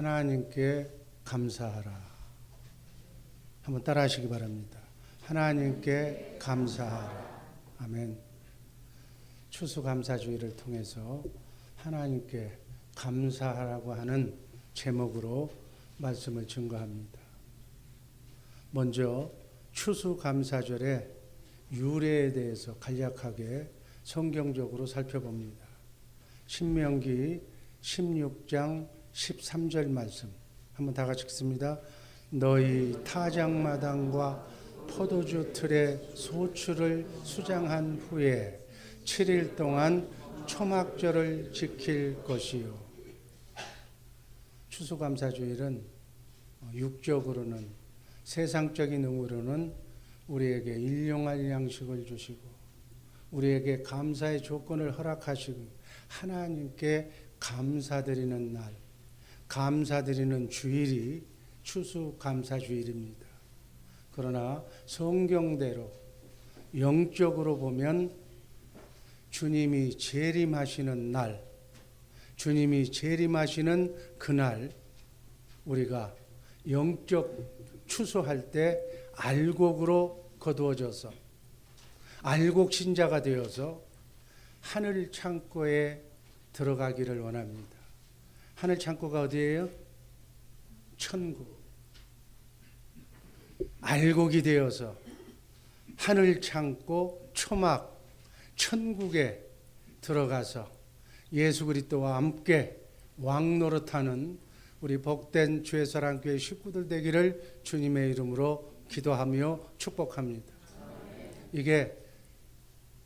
하나님께 감사하라. 한번 따라 하시기 바랍니다. 하나님께 감사하라. 아멘. 추수감사주의를 통해서 하나님께 감사하라고 하는 제목으로 말씀을 증거합니다. 먼저 추수감사절의 유래에 대해서 간략하게 성경적으로 살펴봅니다. 신명기 16장 13절 말씀 한번 다 같이 읽습니다. 너희 타작마당과 포도주 틀에 소출을 수장한 후에 7일 동안 초막절을 지킬 것이요. 추수감사주일은 육적으로는 세상적인 의무로는 우리에게 일용할 양식을 주시고 우리에게 감사의 조건을 허락하시고 하나님께 감사드리는 날, 감사드리는 주일이 추수감사주일입니다. 그러나 성경대로 영적으로 보면 주님이 재림하시는 날, 주님이 재림하시는 그날 우리가 영적 추수할 때 알곡으로 거두어져서 알곡 신자가 되어서 하늘 창고에 들어가기를 원합니다. 하늘 창고가 어디예요? 천국. 알곡이 되어서 하늘 창고 초막 천국에 들어가서 예수 그리스도와 함께 왕노릇하는 우리 복된 주의사랑교회 식구들 되기를 주님의 이름으로 기도하며 축복합니다. 이게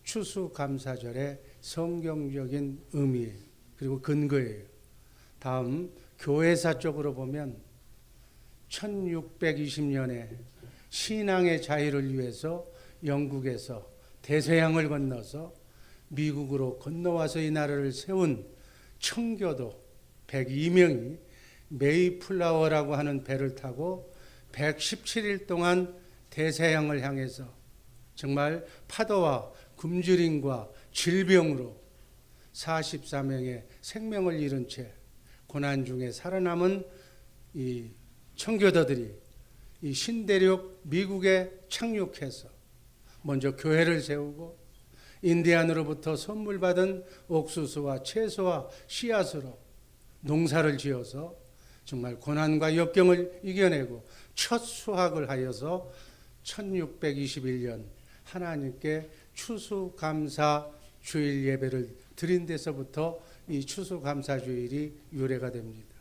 추수감사절의 성경적인 의미예요. 그리고 근거예요. 다음 교회사 쪽으로 보면 1620년에 신앙의 자유를 위해서 영국에서 대서양을 건너서 미국으로 건너와서 이 나라를 세운 청교도 102명이 메이플라워라고 하는 배를 타고 117일 동안 대서양을 향해서 정말 파도와 굶주림과 질병으로 44명의 생명을 잃은 채 고난 중에 살아남은 이 청교도들이 이 신대륙 미국에 착륙해서 먼저 교회를 세우고 인디안으로부터 선물 받은 옥수수와 채소와 씨앗으로 농사를 지어서 정말 고난과 역경을 이겨내고 첫 수확을 하여서 1621년 하나님께 추수감사 주일 예배를 드린 데서부터 이 추수감사주일이 유래가 됩니다.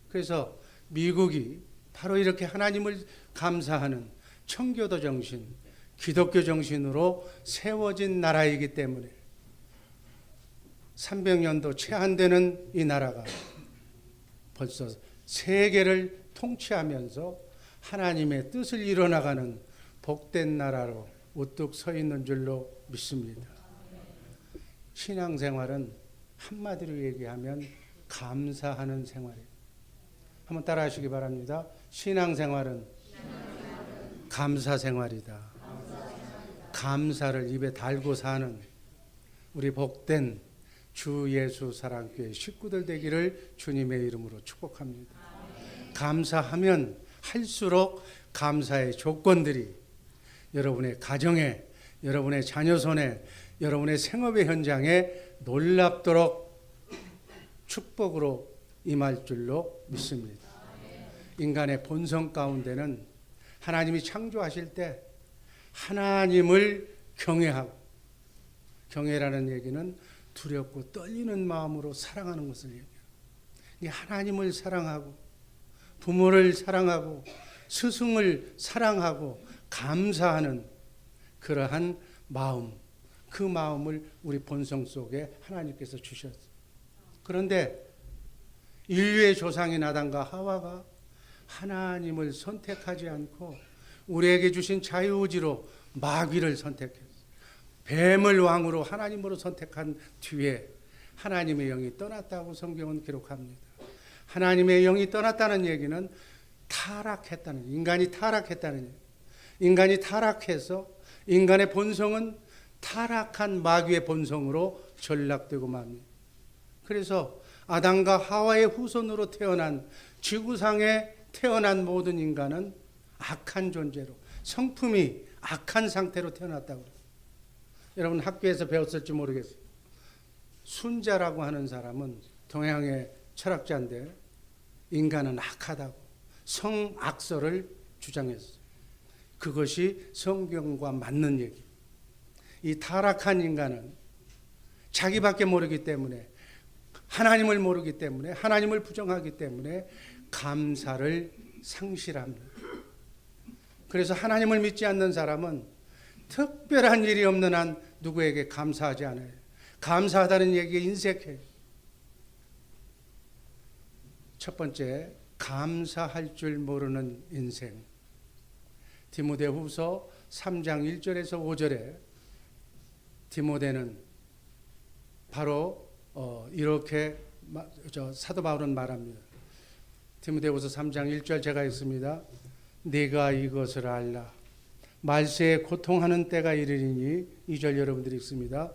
그래서 미국이 바로 이렇게 하나님을 감사하는 청교도 정신, 기독교 정신으로 세워진 나라이기 때문에 300년도 채 안 되는 이 나라가 벌써 세계를 통치하면서 하나님의 뜻을 이뤄나가는 복된 나라로 우뚝 서 있는 줄로 믿습니다. 신앙생활은 한마디로 얘기하면 감사하는 생활이에요. 한번 따라 하시기 바랍니다. 신앙생활은 감사생활이다. 감사를 입에 달고 사는 우리 복된 주 예수 사랑교회 식구들 되기를 주님의 이름으로 축복합니다. 감사하면 할수록 감사의 조건들이 여러분의 가정에, 여러분의 자녀 손에, 여러분의 생업의 현장에 놀랍도록 축복으로 임할 줄로 믿습니다. 인간의 본성 가운데는 하나님이 창조하실 때 하나님을 경외하고, 경외라는 얘기는 두렵고 떨리는 마음으로 사랑하는 것을 얘기해요. 하나님을 사랑하고 부모를 사랑하고 스승을 사랑하고 감사하는 그러한 마음, 그 마음을 우리 본성 속에 하나님께서 주셨어요. 그런데 인류의 조상인 아담과 하와가 하나님을 선택하지 않고 우리에게 주신 자유의지로 마귀를 선택했어요. 뱀을 왕으로 하나님으로 선택한 뒤에 하나님의 영이 떠났다고 성경은 기록합니다. 하나님의 영이 떠났다는 얘기는 타락했다는, 인간이 타락했다는 얘기예요. 인간이 타락해서 인간의 본성은 타락한 마귀의 본성으로 전락되고 맙니다. 그래서 아담과 하와의 후손으로 태어난 지구상에 태어난 모든 인간은 악한 존재로, 성품이 악한 상태로 태어났다고 그래요. 여러분 학교에서 배웠을지 모르겠어요. 순자라고 하는 사람은 동양의 철학자인데 인간은 악하다고 성악설을 주장했어요. 그것이 성경과 맞는 얘기. 이 타락한 인간은 자기밖에 모르기 때문에, 하나님을 모르기 때문에, 하나님을 부정하기 때문에 감사를 상실합니다. 그래서 하나님을 믿지 않는 사람은 특별한 일이 없는 한 누구에게 감사하지 않아요. 감사하다는 얘기에 인색해요. 첫 번째, 감사할 줄 모르는 인생. 디모데후서 3장 1절에서 5절에 디모데는 바로 이렇게 사도 바울은 말합니다. 디모데후서 3장 1절 제가 읽습니다. 네가 이것을 알라. 말세에 고통하는 때가 이르리니, 2절 여러분들이 읽습니다.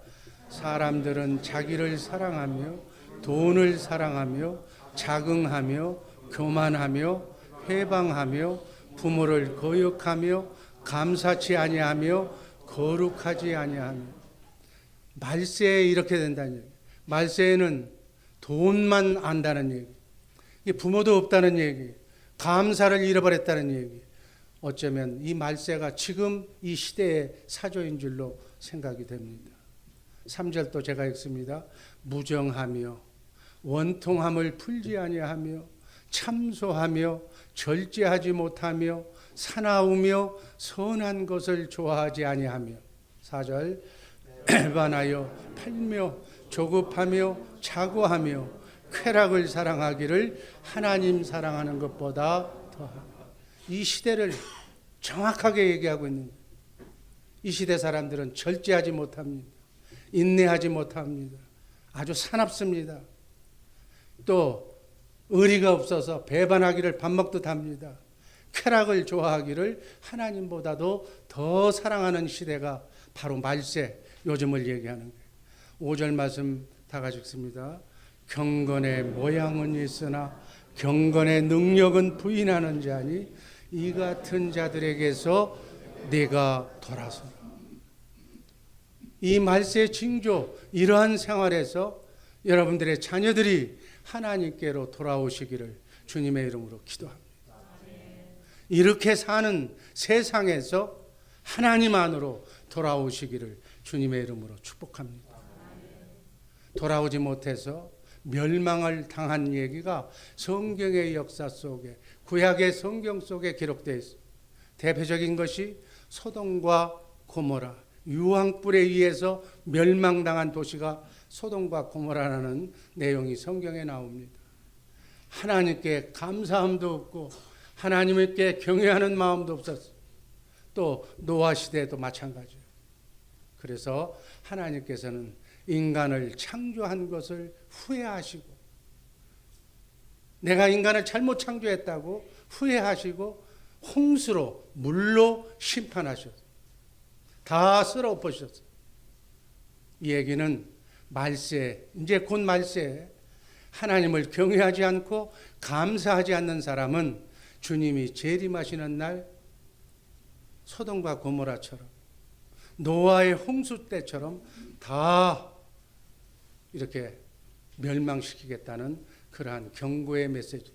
사람들은 자기를 사랑하며 돈을 사랑하며 자긍하며 교만하며 해방하며 부모를 거역하며 감사치 아니하며 거룩하지 아니하며. 말세에 이렇게 된다는 얘기. 말세에는 돈만 안다는 얘기, 부모도 없다는 얘기, 감사를 잃어버렸다는 얘기. 어쩌면 이 말세가 지금 이 시대의 사조인 줄로 생각이 됩니다. 3절도 제가 읽습니다. 무정하며 원통함을 풀지 아니하며 참소하며 절제하지 못하며 사나우며 선한 것을 좋아하지 아니하며. 4절 배반하여 팔며 조급하며 자고하며 쾌락을 사랑하기를 하나님 사랑하는 것보다 더하며. 이 시대를 정확하게 얘기하고 있는 거예요. 이 시대 사람들은 절제하지 못합니다. 인내하지 못합니다. 아주 사납습니다. 또 의리가 없어서 배반하기를 밥 먹듯 합니다. 쾌락을 좋아하기를 하나님보다도 더 사랑하는 시대가 바로 말세, 요즘을 얘기하는 거예요. 5절 말씀 다 같이 읽습니다. 경건의 모양은 있으나 경건의 능력은 부인하는 자니 이 같은 자들에게서 네가 돌아서라. 이 말세의 징조, 이러한 생활에서 여러분들의 자녀들이 하나님께로 돌아오시기를 주님의 이름으로 기도합니다. 이렇게 사는 세상에서 하나님 안으로 돌아오시기를 주님의 이름으로 축복합니다. 돌아오지 못해서 멸망을 당한 얘기가 성경의 역사 속에, 구약의 성경 속에 기록되어 있습니다. 대표적인 것이 소돔과 고모라, 유황불에 의해서 멸망당한 도시가 소돔과 고모라라는 내용이 성경에 나옵니다. 하나님께 감사함도 없고 하나님께 경외하는 마음도 없었어요. 또 노아 시대에도 마찬가지예요. 그래서 하나님께서는 인간을 창조한 것을 후회하시고, 내가 인간을 잘못 창조했다고 후회하시고 홍수로, 물로 심판하셨어요. 다 쓸어 엎으셨어요. 이 얘기는 말세, 이제 곧 말세, 하나님을 경외하지 않고 감사하지 않는 사람은 주님이 재림하시는 날 소돔과 고모라처럼, 노아의 홍수 때처럼 다 이렇게 멸망시키겠다는 그러한 경고의 메시지.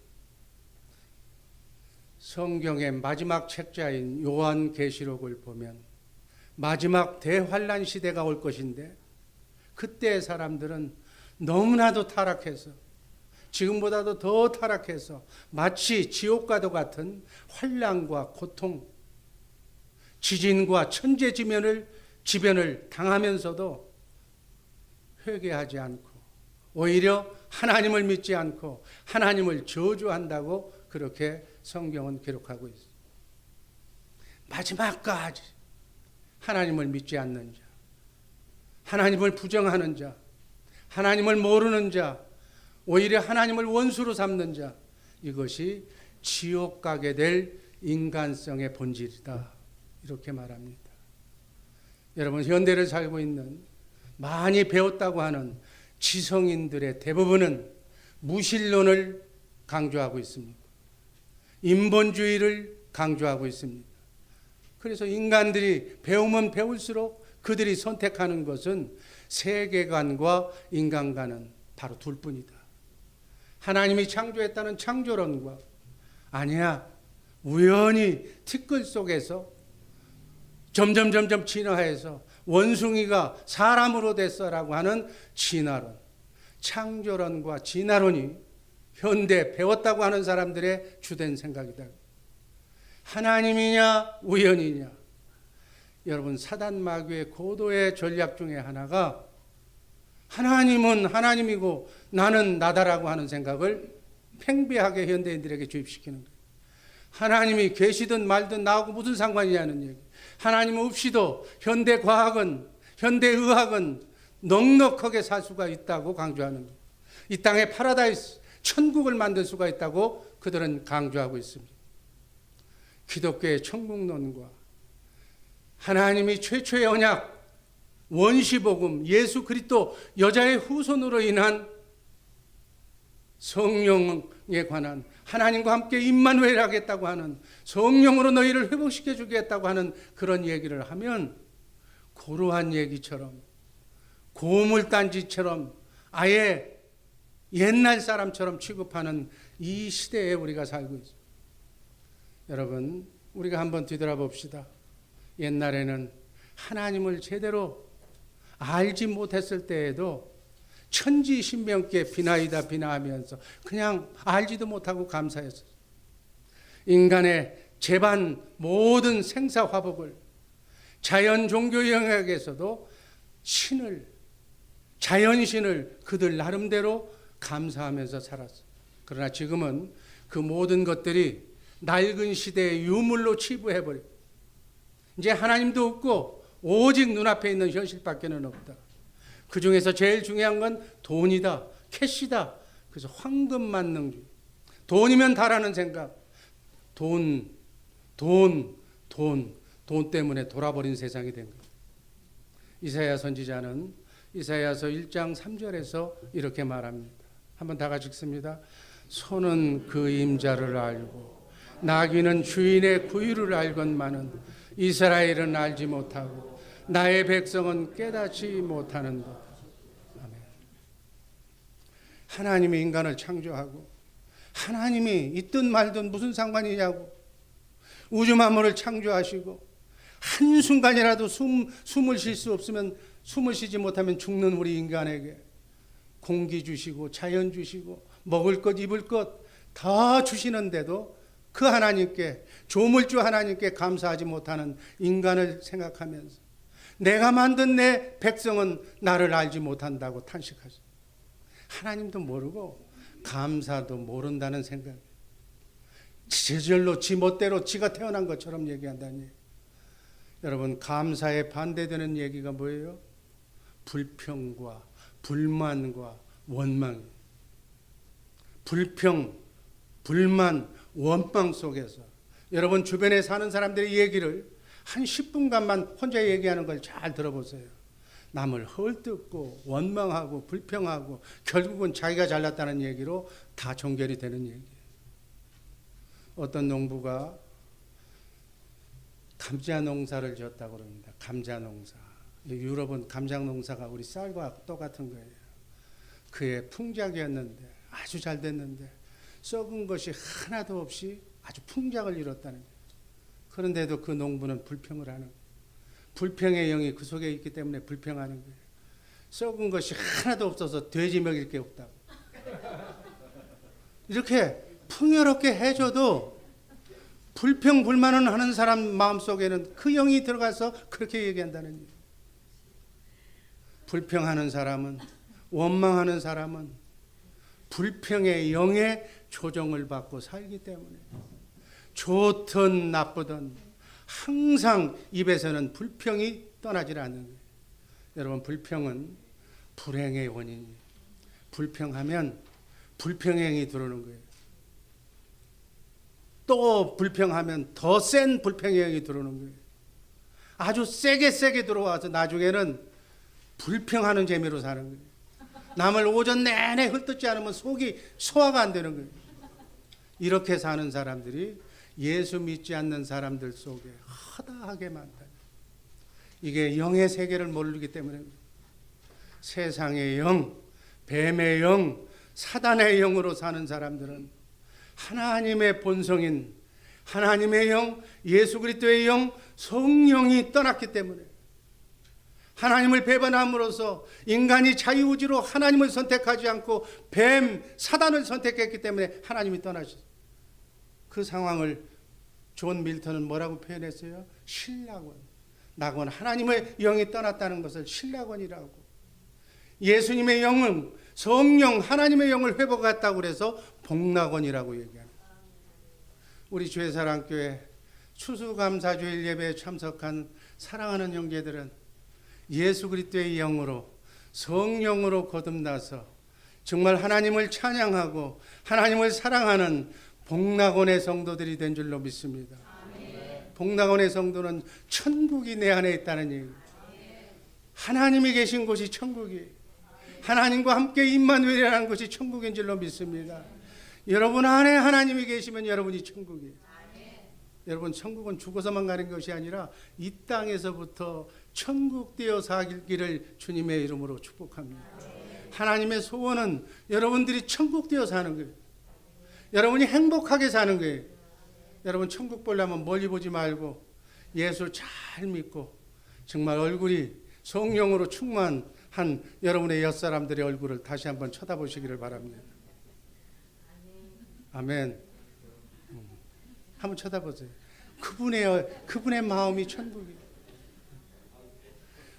성경의 마지막 책자인 요한계시록을 보면 마지막 대환란 시대가 올 것인데, 그때의 사람들은 너무나도 타락해서, 지금보다도 더 타락해서 마치 지옥과도 같은 환란과 고통, 지진과 천재지변을 당하면서도 회개하지 않고 오히려 하나님을 믿지 않고 하나님을 저주한다고 그렇게 성경은 기록하고 있습니다. 마지막까지 하나님을 믿지 않는 자, 하나님을 부정하는 자, 하나님을 모르는 자, 오히려 하나님을 원수로 삼는 자, 이것이 지옥 가게 될 인간성의 본질이다, 이렇게 말합니다. 여러분, 현대를 살고 있는 많이 배웠다고 하는 지성인들의 대부분은 무신론을 강조하고 있습니다. 인본주의를 강조하고 있습니다. 그래서 인간들이 배우면 배울수록 그들이 선택하는 것은 세계관과 인간관은 바로 둘뿐이다. 하나님이 창조했다는 창조론과 아니야, 우연히 티끌 속에서 점점 진화해서 원숭이가 사람으로 됐어라고 하는 진화론, 창조론과 진화론이 현대 배웠다고 하는 사람들의 주된 생각이다. 하나님이냐 우연이냐. 여러분, 사단 마귀의 고도의 전략 중에 하나가 하나님은 하나님이고 나는 나다라고 하는 생각을 팽배하게 현대인들에게 주입시키는 거예요. 하나님이 계시든 말든 나하고 무슨 상관이냐는 얘기. 하나님 없이도 현대 과학은, 현대 의학은 넉넉하게 살 수가 있다고 강조하는 거예요. 이 땅에 파라다이스, 천국을 만들 수가 있다고 그들은 강조하고 있습니다. 기독교의 천국론과 하나님이 최초의 언약, 원시복음, 예수 그리스도 여자의 후손으로 인한 성령에 관한, 하나님과 함께 임마누엘 하겠다고 하는, 성령으로 너희를 회복시켜 주겠다고 하는 그런 얘기를 하면 고루한 얘기처럼, 고물단지처럼, 아예 옛날 사람처럼 취급하는 이 시대에 우리가 살고 있습니다. 여러분, 우리가 한번 뒤돌아봅시다. 옛날에는 하나님을 제대로 알지 못했을 때에도 천지신명께 비나이다 비나하면서 그냥 알지도 못하고 감사했어요. 인간의 재반 모든 생사화복을 자연 종교 영역에서도 신을, 자연신을 그들 나름대로 감사하면서 살았어요. 그러나 지금은 그 모든 것들이 낡은 시대의 유물로 치부해버려. 이제 하나님도 없고 오직 눈앞에 있는 현실밖에는 없다. 그 중에서 제일 중요한 건 돈이다, 캐시다. 그래서 황금만능주의. 돈이면 다라는 생각. 돈 때문에 돌아버린 세상이 된 거예요. 이사야 선지자는 이사야서 1장 3절에서 이렇게 말합니다. 한번 다 같이 읽습니다. 소는 그 임자를 알고 나귀는 주인의 구유를 알건만은 이스라엘은 알지 못하고 나의 백성은 깨닫지 못하는도다. 아멘. 하나님이 인간을 창조하고 하나님이 있든 말든 무슨 상관이냐고 우주 만물을 창조하시고 한순간이라도 숨을 쉴 수 없으면 숨을 쉬지 못하면 죽는 우리 인간에게 공기 주시고 자연 주시고 먹을 것 입을 것 다 주시는데도 그 하나님께, 조물주 하나님께 감사하지 못하는 인간을 생각하면서 내가 만든 내 백성은 나를 알지 못한다고 탄식하죠. 하나님도 모르고 감사도 모른다는 생각. 저절로 지 멋대로 지가 태어난 것처럼 얘기한다는 얘기. 여러분, 감사에 반대되는 얘기가 뭐예요? 불평과 불만과 원망. 불평, 불만, 원망 속에서 여러분 주변에 사는 사람들의 얘기를 한 10분간만 혼자 얘기하는 걸 잘 들어보세요. 남을 헐뜯고 원망하고 불평하고 결국은 자기가 잘났다는 얘기로 다 종결이 되는 얘기예요. 어떤 농부가 감자 농사를 지었다고 그럽니다. 감자 농사. 유럽은 감자 농사가 우리 쌀과 똑같은 거예요. 그의 풍작이었는데 아주 잘 됐는데 썩은 것이 하나도 없이 아주 풍작을 이뤘다는 거예요. 그런데도 그 농부는 불평을 하는 거예요. 불평의 영이 그 속에 있기 때문에 불평하는 거예요. 썩은 것이 하나도 없어서 돼지 먹일 게 없다고. 이렇게 풍요롭게 해줘도 불평 불만은 하는 사람 마음속에는 그 영이 들어가서 그렇게 얘기한다는 거예요. 불평하는 사람은, 원망하는 사람은 불평의 영의 조정을 받고 살기 때문에 좋든 나쁘든 항상 입에서는 불평이 떠나질 않는 거예요. 여러분, 불평은 불행의 원인이에요. 불평하면 불평행이 들어오는 거예요. 또 불평하면 더 센 불평행이 들어오는 거예요. 아주 세게 들어와서 나중에는 불평하는 재미로 사는 거예요. 남을 오전 내내 헐뜯지 않으면 속이 소화가 안 되는 거예요. 이렇게 사는 사람들이 예수 믿지 않는 사람들 속에 허다하게 많다. 이게 영의 세계를 모르기 때문에 세상의 영, 뱀의 영, 사단의 영으로 사는 사람들은 하나님의 본성인 하나님의 영, 예수 그리스도의 영, 성령이 떠났기 때문에 하나님을 배반함으로써 인간이 자유의지로 하나님을 선택하지 않고 뱀, 사단을 선택했기 때문에 하나님이 떠나셨어요. 그 상황을 존 밀턴은 뭐라고 표현했어요? 신락원. 낙원, 하나님의 영이 떠났다는 것을 신락원이라고. 예수님의 영은 성령, 하나님의 영을 회복했다고 그래서 복락원이라고 얘기합니다. 우리 주의사랑교회 추수감사주일 예배에 참석한 사랑하는 형제들은 예수 그리스도의 영으로 성령으로 거듭나서 정말 하나님을 찬양하고 하나님을 사랑하는 복락원의 성도들이 된 줄로 믿습니다. 복락원의 성도는 천국이 내 안에 있다는 얘기입니다. 하나님이 계신 곳이 천국이, 하나님과 함께 임마누엘이라는 것이 천국인 줄로 믿습니다. 여러분 안에 하나님이 계시면 여러분이 천국이에요. 여러분 천국은 죽어서만 가는 것이 아니라 이 땅에서부터 천국 되어 살기를 주님의 이름으로 축복합니다. 하나님의 소원은 여러분들이 천국 되어 사는 거예요. 여러분이 행복하게 사는 거예요. 여러분 천국 보려면 멀리 보지 말고 예수 잘 믿고 정말 얼굴이 성령으로 충만한 여러분의 옆사람들의 얼굴을 다시 한번 쳐다보시기를 바랍니다. 아멘. 한번 쳐다보세요. 그분의 마음이 천국이에요.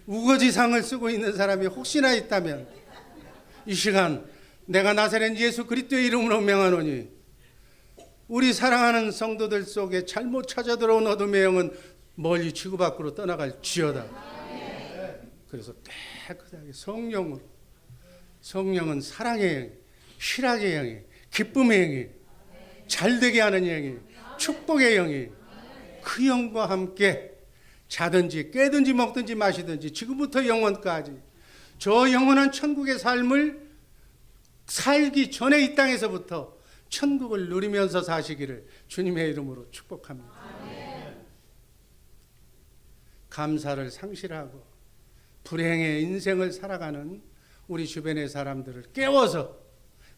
우거지상을 쓰고 있는 사람이 혹시나 있다면 이 시간 내가 나사렛 예수 그리스도의 이름으로 명하노니 우리 사랑하는 성도들 속에 잘못 찾아 들어온 어둠의 영은 멀리 지구 밖으로 떠나갈지어다. 그래서 깨끗하게 성령으로, 성령은 사랑의 영이, 희락의 영이, 기쁨의 영이, 잘되게 하는 영이, 축복의 영이, 그 영과 함께 자든지 깨든지 먹든지 마시든지 지금부터 영원까지 저 영원한 천국의 삶을 살기 전에 이 땅에서부터 천국을 누리면서 사시기를 주님의 이름으로 축복합니다. 감사를 상실하고 불행의 인생을 살아가는 우리 주변의 사람들을 깨워서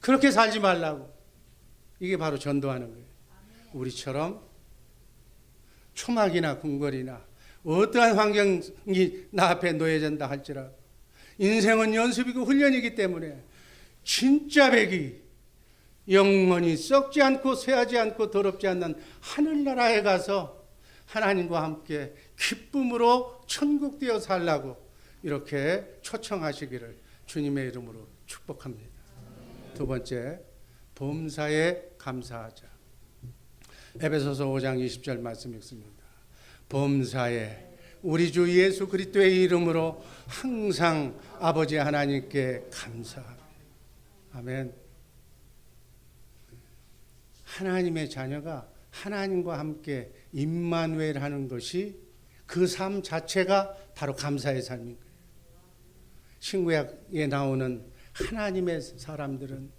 그렇게 살지 말라고, 이게 바로 전도하는 거예요. 우리처럼 초막이나 궁궐이나 어떠한 환경이 나 앞에 놓여진다 할지라도 인생은 연습이고 훈련이기 때문에 진짜 백이 영원히 썩지 않고 쇠하지 않고 더럽지 않는 하늘나라에 가서 하나님과 함께 기쁨으로 천국되어 살라고 이렇게 초청하시기를 주님의 이름으로 축복합니다. 두 번째, 범사에 감사하자. 에베소서 5장 20절 말씀 읽습니다. 범사에 우리 주 예수 그리스도의 이름으로 항상 아버지 하나님께 감사합니다. 아멘. 하나님의 자녀가 하나님과 함께 임마누엘 하는 것이 그 삶 자체가 바로 감사의 삶인 거예요. 신구약에 나오는 하나님의 사람들은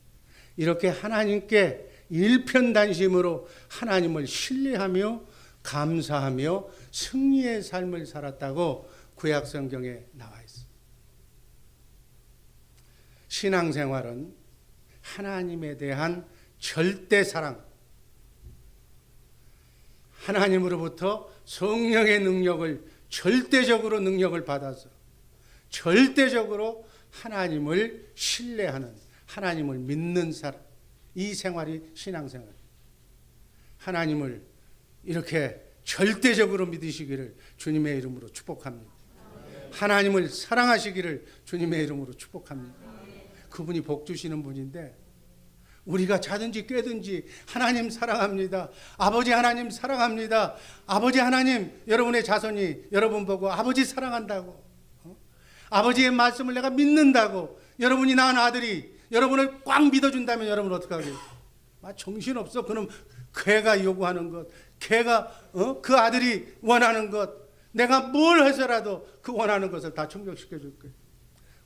이렇게 하나님께 일편단심으로 하나님을 신뢰하며 감사하며 승리의 삶을 살았다고 구약 성경에 나와 있습니다. 신앙생활은 하나님에 대한 절대 사랑, 하나님으로부터 성령의 능력을 절대적으로 능력을 받아서 절대적으로 하나님을 신뢰하는, 하나님을 믿는 사람, 이 생활이 신앙생활. 하나님을 이렇게 절대적으로 믿으시기를 주님의 이름으로 축복합니다. 하나님을 사랑하시기를 주님의 이름으로 축복합니다. 그분이 복 주시는 분인데 우리가 자든지 깨든지 하나님 사랑합니다. 아버지 하나님 사랑합니다. 아버지 하나님, 여러분의 자손이 여러분 보고 아버지 사랑한다고, 아버지의 말씀을 내가 믿는다고, 여러분이 낳은 아들이 여러분을 꽉 믿어준다면 여러분 어떡하겠어요? 정신없어. 그럼 걔가 요구하는 것, 걔가 그 아들이 원하는 것, 내가 뭘 해서라도 그 원하는 것을 다 충족시켜 줄 거예요.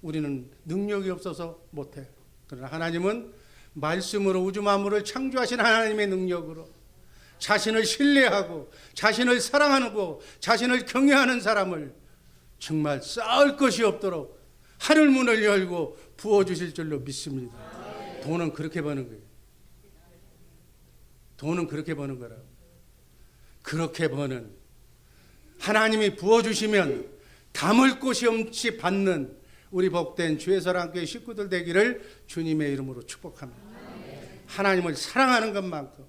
우리는 능력이 없어서 못해. 그러나 하나님은 말씀으로 우주 만물을 창조하신 하나님의 능력으로 자신을 신뢰하고 자신을 사랑하고 자신을 경외하는 사람을 정말 쌓을 것이 없도록 하늘 문을 열고 부어주실 줄로 믿습니다. 돈은 그렇게 버는 거예요. 돈은 그렇게 버는 거라고. 그렇게 버는, 하나님이 부어주시면 담을 곳이 없이 받는 우리 복된 주의사랑교회 식구들 되기를 주님의 이름으로 축복합니다. 하나님을 사랑하는 것만큼,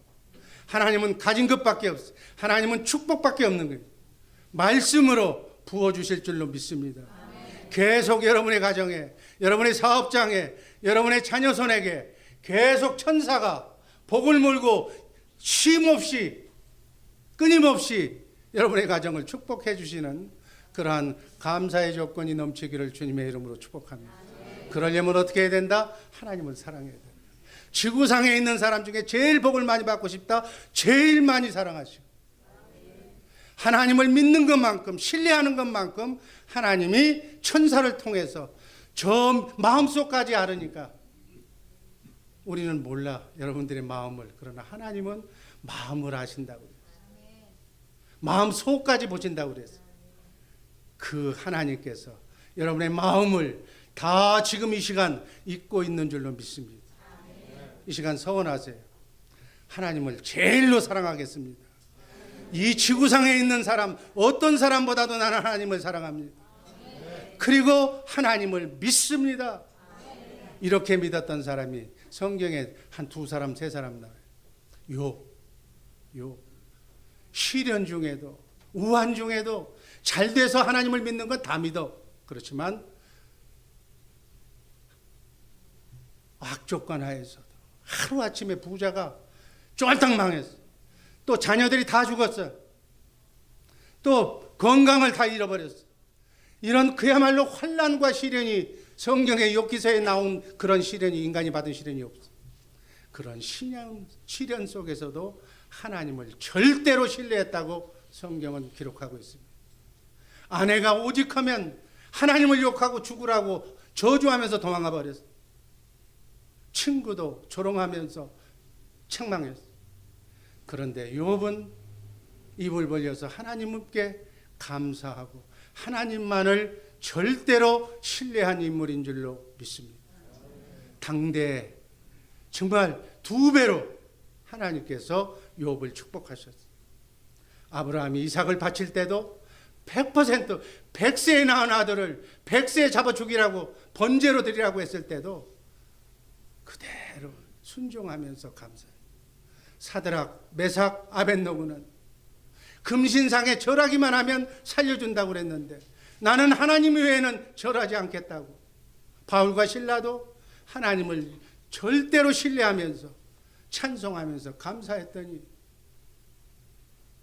하나님은 가진 것밖에 없어요. 하나님은 축복밖에 없는 거예요. 말씀으로 부어주실 줄로 믿습니다. 계속 여러분의 가정에, 여러분의 사업장에, 여러분의 자녀 손에게 계속 천사가 복을 몰고 쉼없이 끊임없이 여러분의 가정을 축복해 주시는 그러한 감사의 조건이 넘치기를 주님의 이름으로 축복합니다. 그러려면 어떻게 해야 된다? 하나님을 사랑해야 된다. 지구상에 있는 사람 중에 제일 복을 많이 받고 싶다? 제일 많이 사랑하시고 하나님을 믿는 것만큼, 신뢰하는 것만큼 하나님이 천사를 통해서 저 마음속까지 알으니까 우리는 몰라, 여러분들의 마음을. 그러나 하나님은 마음을 아신다고 그랬어요. 마음속까지 보신다고 그랬어요. 그 하나님께서 여러분의 마음을 다 지금 이 시간 잊고 있는 줄로 믿습니다. 이 시간 서원하세요. 하나님을 제일로 사랑하겠습니다. 이 지구상에 있는 사람, 어떤 사람보다도 나는 하나님을 사랑합니다. 그리고 하나님을 믿습니다. 이렇게 믿었던 사람이 성경에 한 2사람, 3사람 나와요. 요 시련 중에도, 우한 중에도 잘 돼서 하나님을 믿는 건 다 믿어. 그렇지만 악조건 하에서도 하루아침에 부자가 쫄딱 망했어. 또 자녀들이 다 죽었어. 또 건강을 다 잃어버렸어. 이런 그야말로 환난과 시련이 성경의 욥기서에 나온 그런 시련이 인간이 받은 시련이 없어. 그런 시련 속에서도 하나님을 절대로 신뢰했다고 성경은 기록하고 있습니다. 아내가 오직하면 하나님을 욕하고 죽으라고 저주하면서 도망가 버렸어. 친구도 조롱하면서 책망했어. 그런데 욥은 입을 벌려서 하나님께 감사하고 하나님만을 절대로 신뢰한 인물인 줄로 믿습니다. 당대에 정말 2배로 하나님께서 욥을 축복하셨어요. 아브라함이 이삭을 바칠 때도 100% 100세에 낳은 아들을 100세에 잡아 죽이라고 번제로 드리라고 했을 때도 그대로 순종하면서 감사해요. 사드락, 메삭, 아벳노고는 금신상에 절하기만 하면 살려준다고 그랬는데 나는 하나님 외에는 절하지 않겠다고. 바울과 실라도 하나님을 절대로 신뢰하면서 찬송하면서 감사했더니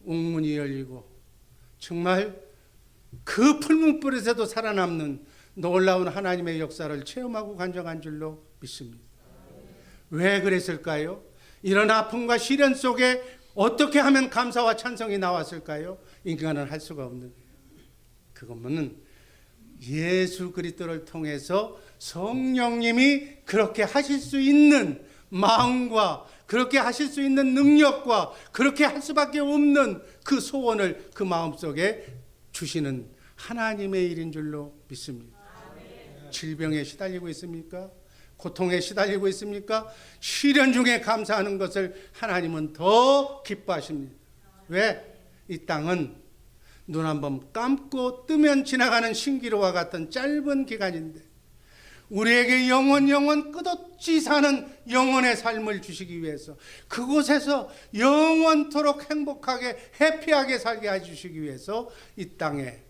옥문이 열리고 정말 그 풀문불에서도 살아남는 놀라운 하나님의 역사를 체험하고 간증한 줄로 믿습니다. 왜 그랬을까요? 이런 아픔과 시련 속에 어떻게 하면 감사와 찬송이 나왔을까요? 인간은 할 수가 없는 거예요. 그것은 예수 그리스도를 통해서 성령님이 그렇게 하실 수 있는 마음과 그렇게 하실 수 있는 능력과 그렇게 할 수밖에 없는 그 소원을 그 마음속에 주시는 하나님의 일인 줄로 믿습니다. 질병에 시달리고 있습니까? 고통에 시달리고 있습니까? 시련 중에 감사하는 것을 하나님은 더 기뻐하십니다. 왜? 이 땅은 눈 한번 감고 뜨면 지나가는 신기루와 같은 짧은 기간인데 우리에게 영원 끝없이 사는 영원의 삶을 주시기 위해서 그곳에서 영원토록 행복하게 해피하게 살게 해주시기 위해서 이 땅에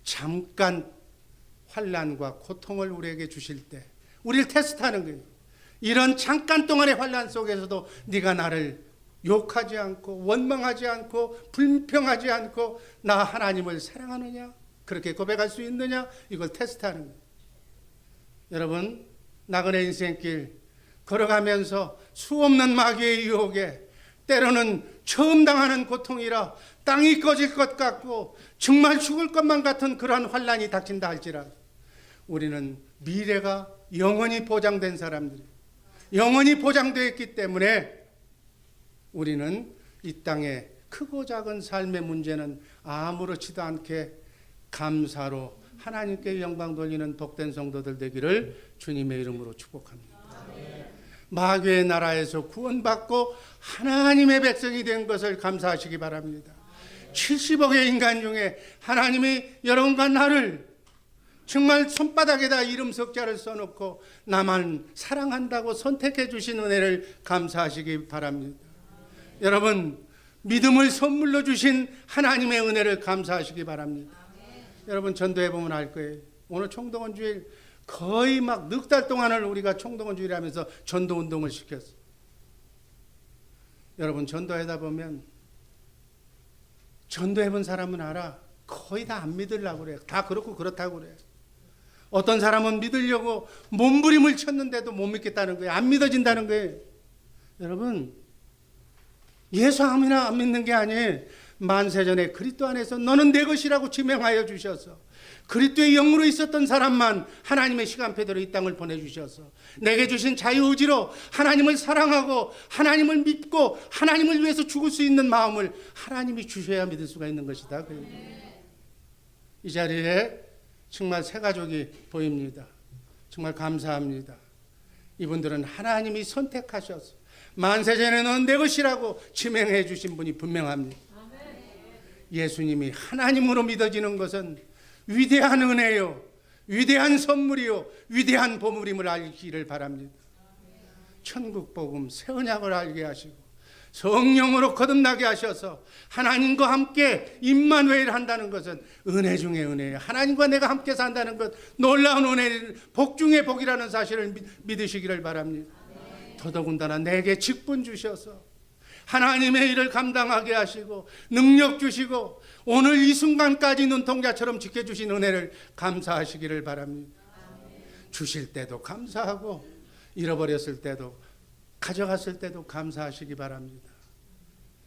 잠깐 환난과 고통을 우리에게 주실 때 우리를 테스트하는 거예요. 이런 잠깐 동안의 환난 속에서도 네가 나를 욕하지 않고 원망하지 않고 불평하지 않고 나 하나님을 사랑하느냐? 그렇게 고백할 수 있느냐? 이걸 테스트하는 거예요. 여러분, 나그네 인생길 걸어가면서 수없는 마귀의 유혹에 때로는 처음 당하는 고통이라 땅이 꺼질 것 같고 정말 죽을 것만 같은 그러한 환난이 닥친다 할지라도 우리는 미래가 영원히 보장된 사람들이 영원히 보장되어 있기 때문에 우리는 이 땅에 크고 작은 삶의 문제는 아무렇지도 않게 감사로 하나님께 영광 돌리는 복된 성도들 되기를 주님의 이름으로 축복합니다. 마귀의 나라에서 구원받고 하나님의 백성이 된 것을 감사하시기 바랍니다. 70억의 인간 중에 하나님이 여러분과 나를 정말 손바닥에다 이름 석자를 써놓고 나만 사랑한다고 선택해 주신 은혜를 감사하시기 바랍니다. 여러분, 믿음을 선물로 주신 하나님의 은혜를 감사하시기 바랍니다. 여러분, 전도해 보면 알 거예요. 오늘 총동원 주일 거의 막 넉 달 동안을 우리가 총동원 주일 하면서 전도 운동을 시켰어요. 여러분, 전도하다 보면 전도해 본 사람은 알아. 거의 다 안 믿으려고 그래요. 다 그렇고 그렇다고 그래요. 어떤 사람은 믿으려고 몸부림을 쳤는데도 못 믿겠다는 거예요. 안 믿어진다는 거예요. 여러분, 예수 아무나 안 믿는 게 아니에요. 만세전에 그리스도 안에서 너는 내 것이라고 지명하여 주셔서 그리스도의 영으로 있었던 사람만 하나님의 시간표대로 이 땅을 보내주셔서 내게 주신 자유의지로 하나님을 사랑하고 하나님을 믿고 하나님을 위해서 죽을 수 있는 마음을 하나님이 주셔야 믿을 수가 있는 것이다. 이 자리에 정말 새 가족이 보입니다. 정말 감사합니다. 이분들은 하나님이 선택하셔서 만세전에 너는 내 것이라고 지명해 주신 분이 분명합니다. 예수님이 하나님으로 믿어지는 것은 위대한 은혜요, 위대한 선물이요, 위대한 보물임을 알기를 바랍니다. 천국 복음, 새 언약을 알게 하시고 성령으로 거듭나게 하셔서 하나님과 함께 임마누엘 한다는 것은 은혜 중에 은혜예요. 하나님과 내가 함께 산다는 것 놀라운 은혜, 복 중에 복이라는 사실을 믿으시기를 바랍니다. 더더군다나 내게 직분 주셔서 하나님의 일을 감당하게 하시고 능력 주시고 오늘 이 순간까지 눈동자처럼 지켜주신 은혜를 감사하시기를 바랍니다. 주실 때도 감사하고 잃어버렸을 때도 가져갔을 때도 감사하시기 바랍니다.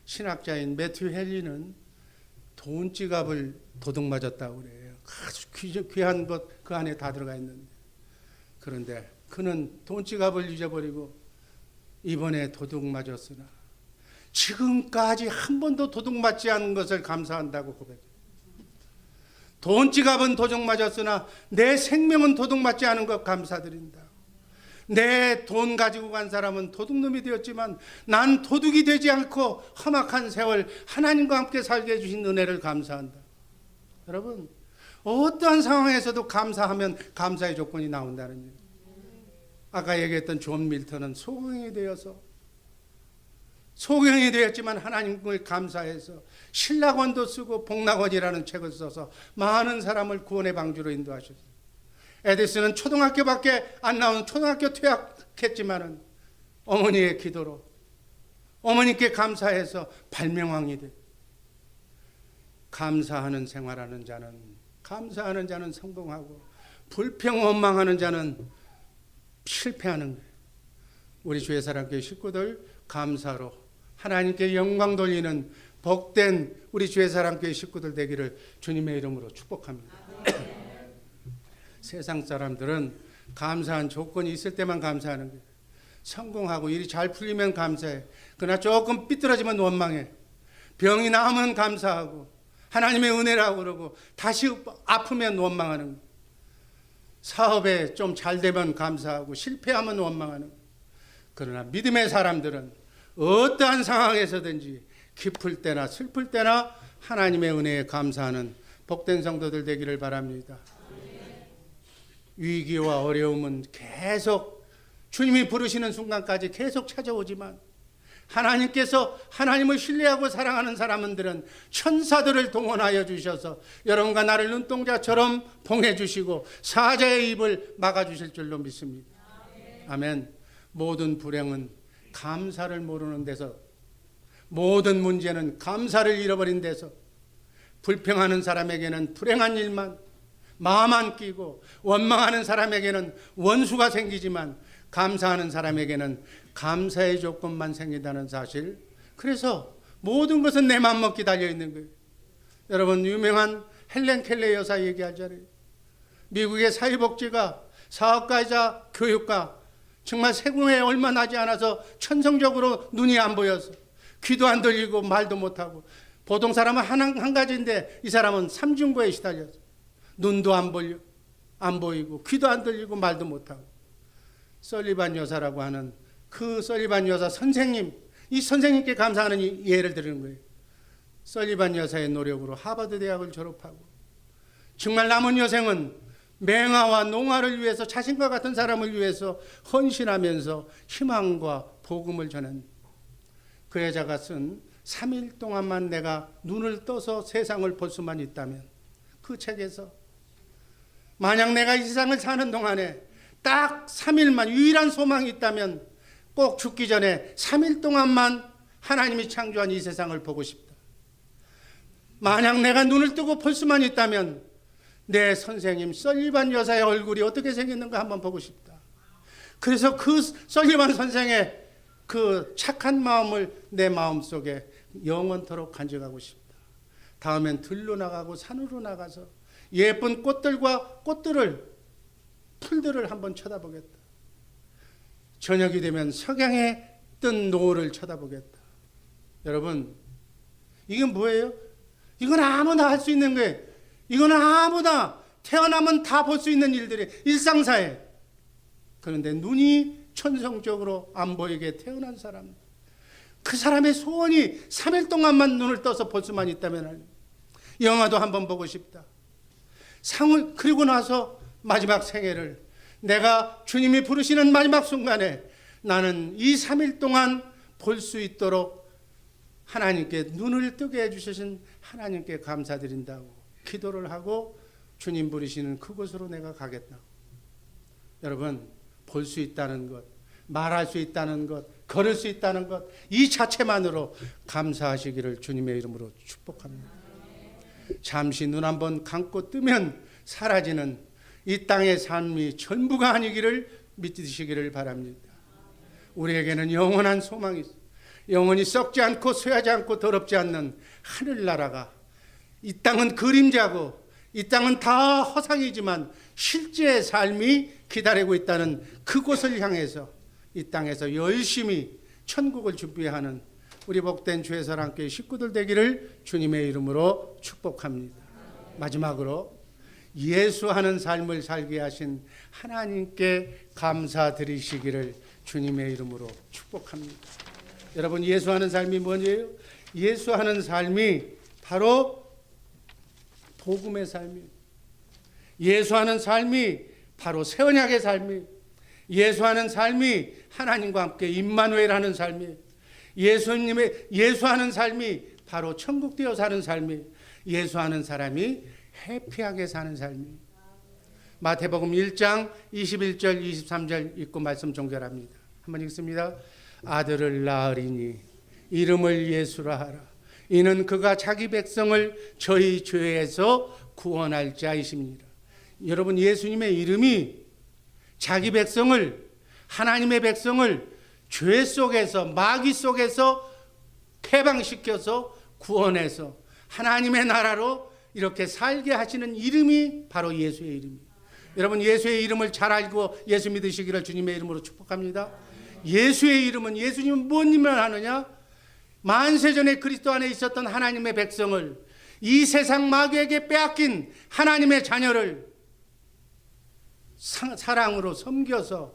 신학자인 매튜 헨리는 돈 지갑을 도둑 맞았다고 그래요. 아주 귀한 것 그 안에 다 들어가 있는데, 그런데 그는 돈 지갑을 잊어버리고 이번에 도둑 맞았으나 지금까지 한 번도 도둑 맞지 않은 것을 감사한다고 고백해요. 돈 지갑은 도둑 맞았으나 내 생명은 도둑 맞지 않은 것 감사드린다. 내 돈 가지고 간 사람은 도둑놈이 되었지만 난 도둑이 되지 않고 험악한 세월 하나님과 함께 살게 해주신 은혜를 감사한다. 여러분, 어떠한 상황에서도 감사하면 감사의 조건이 나온다는 얘기예요. 아까 얘기했던 존 밀턴은 소경이 되었지만 하나님을 감사해서 신락원도 쓰고 복락원이라는 책을 써서 많은 사람을 구원의 방주로 인도하셨어요. 에디슨은 초등학교밖에 안 나온 초등학교 퇴학했지만은 어머니의 기도로 어머니께 감사해서 발명왕이 돼. 감사하는 생활하는 자는 성공하고 불평 원망하는 자는 실패하는 거예요. 우리 주의 사랑교회 식구들 감사로 하나님께 영광 돌리는 복된 우리 주의 사랑교회 식구들 되기를 주님의 이름으로 축복합니다. 세상 사람들은 감사한 조건이 있을 때만 감사하는 거예요. 성공하고 일이 잘 풀리면 감사해. 그러나 조금 삐뚤어지면 원망해. 병이 나으면 감사하고 하나님의 은혜라고 그러고 다시 아프면 원망하는 거예요. 사업에 좀 잘 되면 감사하고 실패하면 원망하는 거예요. 그러나 믿음의 사람들은 어떠한 상황에서든지 기쁠 때나 슬플 때나 하나님의 은혜에 감사하는 복된 성도들 되기를 바랍니다. 위기와 어려움은 계속 주님이 부르시는 순간까지 계속 찾아오지만 하나님께서 하나님을 신뢰하고 사랑하는 사람들은 천사들을 동원하여 주셔서 여러분과 나를 눈동자처럼 봉해 주시고 사자의 입을 막아 주실 줄로 믿습니다. 아멘. 모든 불행은 감사를 모르는 데서, 모든 문제는 감사를 잃어버린 데서, 불평하는 사람에게는 불행한 일만 마음 안 끼고 원망하는 사람에게는 원수가 생기지만 감사하는 사람에게는 감사의 조건만 생긴다는 사실. 그래서 모든 것은 내 맘먹기 달려있는 거예요. 여러분, 유명한 헬렌 켈러 여사 얘기하잖아요. 미국의 사회복지가 사업가이자 교육가, 정말 세공에 얼마 나지 않아서 천성적으로 눈이 안 보여서 귀도 안 들리고 말도 못하고, 보통 사람은 한 가지인데 이 사람은 삼중고에 시달려서 눈도 안 보이고 귀도 안 들리고 말도 못하고. 설리반 여사라고 하는 그 설리반 여사 선생님, 이 선생님께 감사하는 예를 드리는 거예요. 설리반 여사의 노력으로 하버드 대학을 졸업하고 정말 남은 여생은 맹아와 농아를 위해서, 자신과 같은 사람을 위해서 헌신하면서 희망과 복음을 전한 그 여자가 쓴 3일 동안만 내가 눈을 떠서 세상을 볼 수만 있다면, 그 책에서 만약 내가 이 세상을 사는 동안에 딱 3일만 유일한 소망이 있다면 꼭 죽기 전에 3일 동안만 하나님이 창조한 이 세상을 보고 싶다. 만약 내가 눈을 뜨고 볼 수만 있다면 내 선생님 설리반 여사의 얼굴이 어떻게 생겼는가 한번 보고 싶다. 그래서 그 설리반 선생의 그 착한 마음을 내 마음속에 영원토록 간직하고 싶다. 다음엔 들로 나가고 산으로 나가서 예쁜 꽃들과 풀들을 한번 쳐다보겠다. 저녁이 되면 석양에 뜬 노을을 쳐다보겠다. 여러분, 이건 뭐예요? 이건 아무나 할 수 있는 거예요. 이건 아무나 태어나면 다 볼 수 있는 일들이 일상사회. 그런데 눈이 천성적으로 안 보이게 태어난 사람, 그 사람의 소원이 3일 동안만 눈을 떠서 볼 수만 있다면 영화도 한번 보고 싶다. 상을 그리고 나서 마지막 생애를, 내가 주님이 부르시는 마지막 순간에 나는 이 3일 동안 볼 수 있도록 하나님께 눈을 뜨게 해주신 하나님께 감사드린다고 기도를 하고 주님 부르시는 그곳으로 내가 가겠다. 여러분, 볼 수 있다는 것, 말할 수 있다는 것, 걸을 수 있다는 것, 이 자체만으로 감사하시기를 주님의 이름으로 축복합니다. 잠시 눈 한번 감고 뜨면 사라지는 이 땅의 삶이 전부가 아니기를 믿으시기를 바랍니다. 우리에게는 영원한 소망이 있습니다. 영원히 썩지 않고 쇠하지 않고 더럽지 않는 하늘나라가, 이 땅은 그림자고 이 땅은 다 허상이지만 실제의 삶이 기다리고 있다는 그곳을 향해서 이 땅에서 열심히 천국을 준비하는 우리 복된 주의 사랑교회 식구들 되기를 주님의 이름으로 축복합니다. 마지막으로 예수하는 삶을 살게 하신 하나님께 감사드리시기를 주님의 이름으로 축복합니다. 여러분, 예수하는 삶이 뭐예요? 예수하는 삶이 바로 복음의 삶이에요. 예수하는 삶이 바로 새 언약의 삶이에요. 예수하는 삶이 하나님과 함께 임마누엘하는 삶이에요. 예수하는 삶이 바로 천국 되어 사는 삶이에요. 예수하는 사람이 해피하게 사는 삶이에요. 마태복음 1장 21절 23절 읽고 말씀 종결합니다. 한번 읽습니다. 아들을 낳으리니 이름을 예수라 하라. 이는 그가 자기 백성을 저희 죄에서 구원할 자이십니다. 여러분, 예수님의 이름이 자기 백성을, 하나님의 백성을 죄 속에서, 마귀 속에서 해방시켜서 구원해서 하나님의 나라로 이렇게 살게 하시는 이름이 바로 예수의 이름입니다. 여러분, 예수의 이름을 잘 알고 예수 믿으시기를 주님의 이름으로 축복합니다. 예수의 이름은, 예수님은 뭔 일을 하느냐? 만세전에 그리스도 안에 있었던 하나님의 백성을, 이 세상 마귀에게 빼앗긴 하나님의 자녀를 사랑으로 섬겨서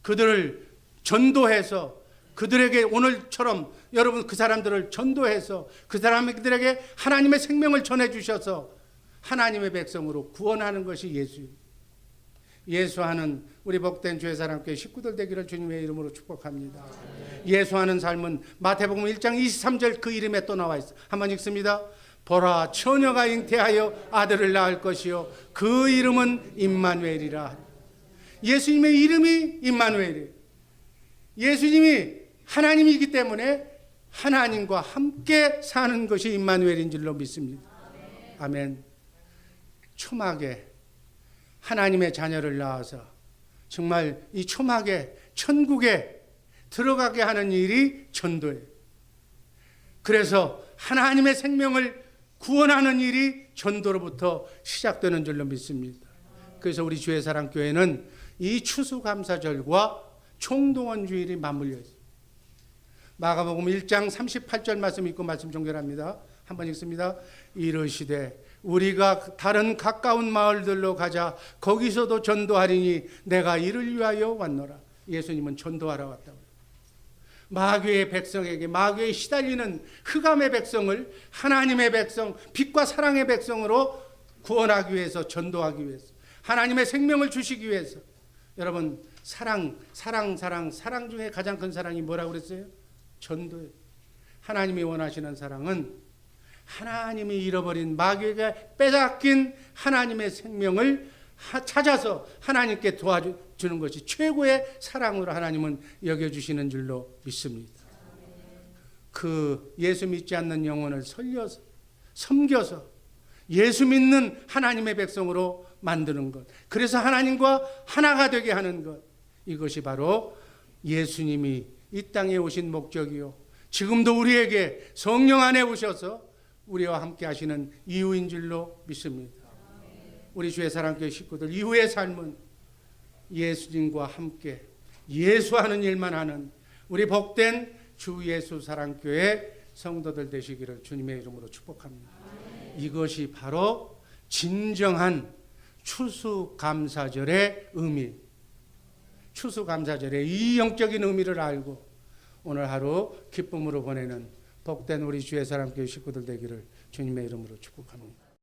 그들을 전도해서, 그들에게 오늘처럼 여러분 그 사람들을 전도해서 그 사람들에게 하나님의 생명을 전해주셔서 하나님의 백성으로 구원하는 것이 예수입니다. 예수하는 우리 복된 주의 사람께 식구들 되기를 주님의 이름으로 축복합니다. 예수하는 삶은 마태복음 1장 23절 그 이름에 또 나와 있어. 한번 읽습니다. 보라, 처녀가 잉태하여 아들을 낳을 것이요 그 이름은 임마누엘이라. 예수님의 이름이 임마누엘이에요. 예수님이 하나님이기 때문에 하나님과 함께 사는 것이 임마누엘인 줄로 믿습니다. 아멘. 초막에 하나님의 자녀를 낳아서 정말 이 초막에 천국에 들어가게 하는 일이 전도예요. 그래서 하나님의 생명을 구원하는 일이 전도로부터 시작되는 줄로 믿습니다. 그래서 우리 주의 사랑교회는 이 추수감사절과 총동원 주일이 맞물려 있어요. 마가복음 1장 38절 말씀 읽고 말씀 종결합니다. 한번 읽습니다. 이르시되 우리가 다른 가까운 마을들로 가자. 거기서도 전도하리니 내가 이를 위하여 왔노라. 예수님은 전도하러 왔다고. 마귀의 백성에게, 마귀에 시달리는 흑암의 백성을 하나님의 백성, 빛과 사랑의 백성으로 구원하기 위해서, 전도하기 위해서, 하나님의 생명을 주시기 위해서. 여러분, 사랑 중에 가장 큰 사랑이 뭐라고 그랬어요? 전도예요. 하나님이 원하시는 사랑은 하나님이 잃어버린, 마귀가 빼앗긴 하나님의 생명을 찾아서 하나님께 도와주는 것이 최고의 사랑으로 하나님은 여겨주시는 줄로 믿습니다. 그 예수 믿지 않는 영혼을 살려서, 섬겨서 예수 믿는 하나님의 백성으로 만드는 것, 그래서 하나님과 하나가 되게 하는 것, 이것이 바로 예수님이 이 땅에 오신 목적이요, 지금도 우리에게 성령 안에 오셔서 우리와 함께 하시는 이유인 줄로 믿습니다. 우리 주의 사랑교회 식구들, 이후의 삶은 예수님과 함께 예수하는 일만 하는 우리 복된 주 예수 사랑교회 성도들 되시기를 주님의 이름으로 축복합니다. 이것이 바로 진정한 추수감사절의 의미, 추수감사절의 이 영적인 의미를 알고 오늘 하루 기쁨으로 보내는 복된 우리 주의 사랑교회 식구들 되기를 주님의 이름으로 축복합니다.